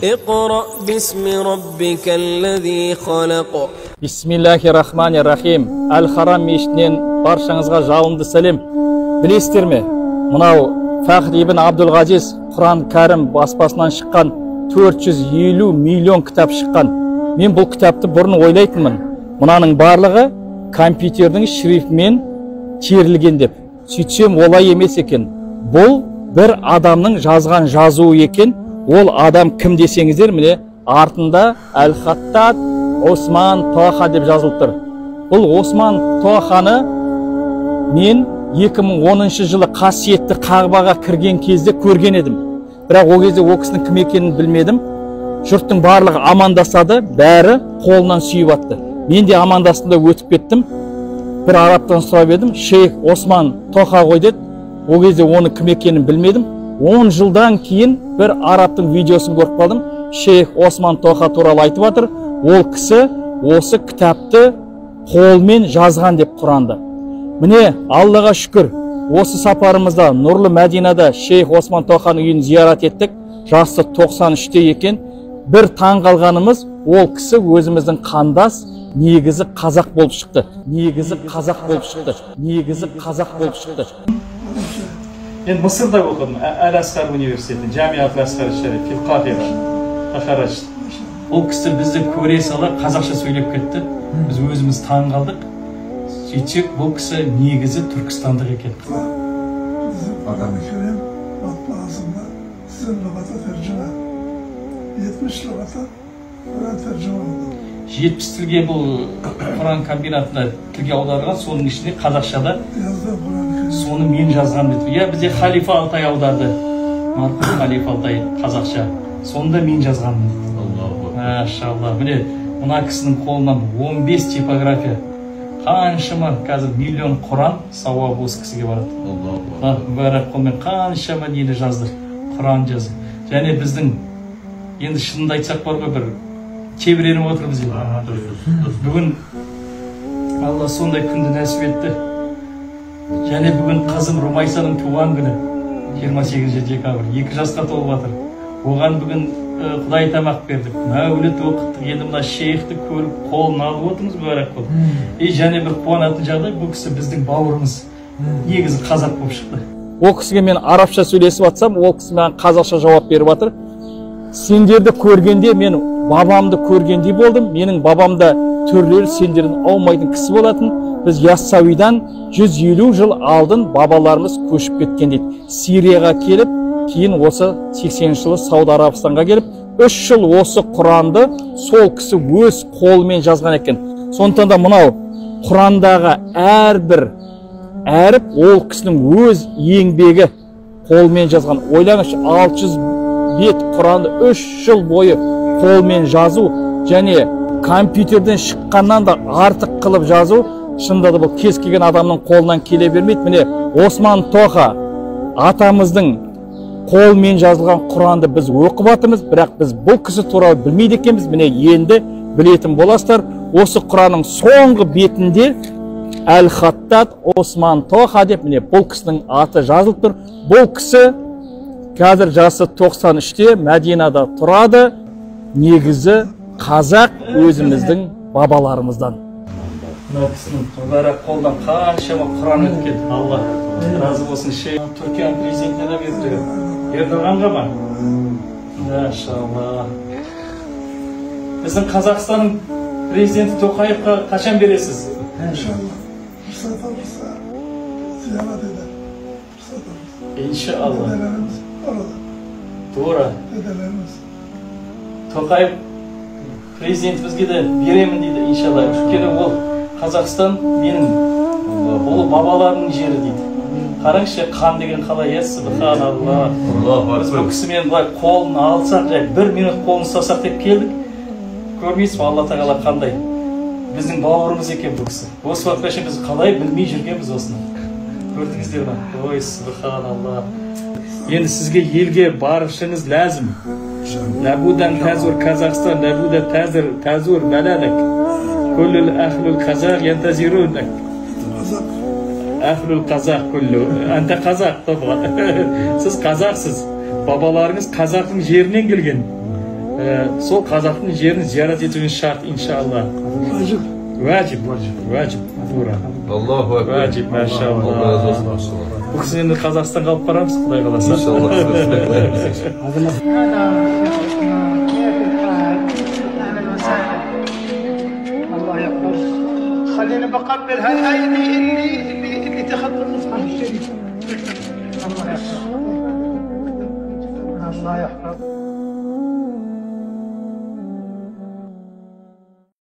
اقرأ باسم ربك الذي خلق. Бисмиллахир-рахманир-рахим. Әл-Харам мешітінен баршаңызға жалынды сәлем. Білесіздер ме? Мынау Фахр ибн Абдул-Ғазиз Құран кәрім баспасынан шыққан 450 миллион кітап шыққан. Мен бұл кітапты бұрын ойлайтынмын. Мұнаның барлығы компьютердің шрифтімен терілген деп. Сөйтсем олай емес екен. Бұл бір адамның жазған жазуы екен. Ол адам кім десеңіздер, міне артында Әл-Хаттат Осман Тоха деп жазылып тұр. Бұл Осман Тоханы мен 2010 жылы қасиетті Қағбаға кірген кезде көрген едім. Бірақ ол кезде ол кісінің кім екенін білмедім. Жұрттың барлығы амандасады, бәрі қолынан сүйіп атты. Мен де амандастымда өтіп кеттім. Бір арабтан сұрап едім, шейх Осман Тоха ғой деді. Ол кезде оны кім екенін білмедім. 10 жылдан кейін бір арабтың видеосын көріп қалдым. Шейх Осман Тоха туралы айтып жатыр. Ол кісі осы кітапты қолмен жазған деп Құранды. Міне, Аллаға шүкір, осы сапарымызда Нұрлы Мәдинада шейх Осман Тоханың үйін зиярат еттік. Жасы 93-те екен. Бір таң қалғанымыз, ол кісі өзіміздің қандас, негізі қазақ болып шықты. Мен Мысырда оқыдым, Әл-Асқар университеті, Жамия Әл-Асқар Шариф, Қахира. Ол кісі бізді көре сала қазақша сөйлеп кетті. Біз өзіміз таң қалдық. Сөйтсек, бұл кісі негізі түркістандық екен. Adam-ı Kerim matbaasında sizin lügata tercüme 70 lügata Kur'an tercüme oldu. 70 тілге бұл Құран комбинатына тілге аударған, соның ішінде қазақшада соны мен жазған деді. Я бізде Халифа Алтай аударды. Марқұм Халифа Алтай қазақша. Сонда мен жазған деді. Машалла. Міне, мына кісінің қолынан 15 типография. Қаншама қазір миллион Құран сауабы осы кісіге барады. Бәрі қолмен қаншама нені жазды. Құран жазды. Және біздің енді шынында айтсақ бар ғой, бір тебіреніп отырмыз енді. Бүгін Алла сондай күнді нәсіп етті. Және бүгін қызым Румайсаның туған күні 28 декабрь, 2 жасқа толып жатыр. Оған бүгін Құдай тамақ бердік, мәуліт оқыттық. Енді мына шейхті көріп қолын алып отырмыз бәрек қол. Және бір қуанатын жағдай, бұл кісі біздің бауырымыз. Негізі қазақ болып шықты. Ол кісіге мен арабша сөйлесіп атсам, ол кісі маған қазақша жауап беріп жатыр. Сендерді көргенде мен бабамды көргендей болдым. Менің бабамда түрлері сендердің аумайтын кісі болатын. Біз Яссауидан 150 жыл алдын бабаларымыз көшіп кеткен дейді. Сирияға келіп, кейін осы 80 жылы Сауд Арабстанға келіп, 3 жыл осы Құранды сол кісі өз қолымен жазған екен. Сондықтан да мынау Құрандағы әрбір әріп ол кісінің өз еңбегі қолмен жазған. Ойлаңызшы, 600 бет Құранды 3 жыл бойы қолмен жазу және компьютерден шыққаннан да артық қылып жазу, шынында да бұл кез келген адамның қолынан келе бермейді. Міне Осман Тоха атамыздың қолмен жазылған Құранды біз оқып жатырмыз, бірақ біз бұл кісі туралы білмейді екенбіз. Міне енді білетін боласыздар. Осы Құранның соңғы бетінде Әл-Хаттат Осман Тоха деп міне бұл кісінің аты жазылып тұр. Бұл кісі қазір жасы 93-те Мәдинада тұрады. Негізі қазақ өзіміздің бабаларымыздан. Мына кісінің тұлғары қолдан қаншама Құран өткен. Алла разы болсын. Түркия президентіне де берді. Ердоғанға ма? Машалла. Біздің Қазақстанның президенті Тоқаевқа қашан бересіз? İnşallah. Fırsat olursa ziyaret eder. Fırsat olursa. İnşallah. Dedelerimiz orada. Doğru. Dedelerimiz. Тоқаев президентімізге де беремін дейді, иншалла. Өйткені ол Қазақстан менің ол бабаларының жері дейді. Қараңызшы, қан деген қалай есі, Субханалла. Біз бұл кісімен былай қолын алсақ, 1 минут қолын ұстасақ деп келдік. Көрмейсіз ме, Алла тағала қандай? Біздің бауырымыз екен бұл кісі. Осы уақытқа шейін біз қалай білмей жүргенбіз осыны. Көрдіңіздер ме? Ой, Субханалла. Енді сізге елге барышыңыз ләзім. Ләбудан тәзур Қазақстан, ләбудан тәзур бәләдік. Күліл әхліл қазақ ентазирудік. Әхліл қазақ күлі. Әнті қазақ, тоқла. Сіз қазақсыз. Бабаларыңыз қазақтың жерінен келген. сол қазақтың жерін зиярат етуіңіз шарт, иншалла. Acık. Вәжіп, вәжіп, тура. Allahu Ekber. Вәжіп, машалла. Allah razı olsun, maşallah. Бұл кісіні енді Қазақстанға алып барамыз, Құдай қаласа. İnşallah. الله يحفظ. خليني بقبل هالايدي اللي تخطى المصحف الشريف. الله يحفظ. الله يحفظ.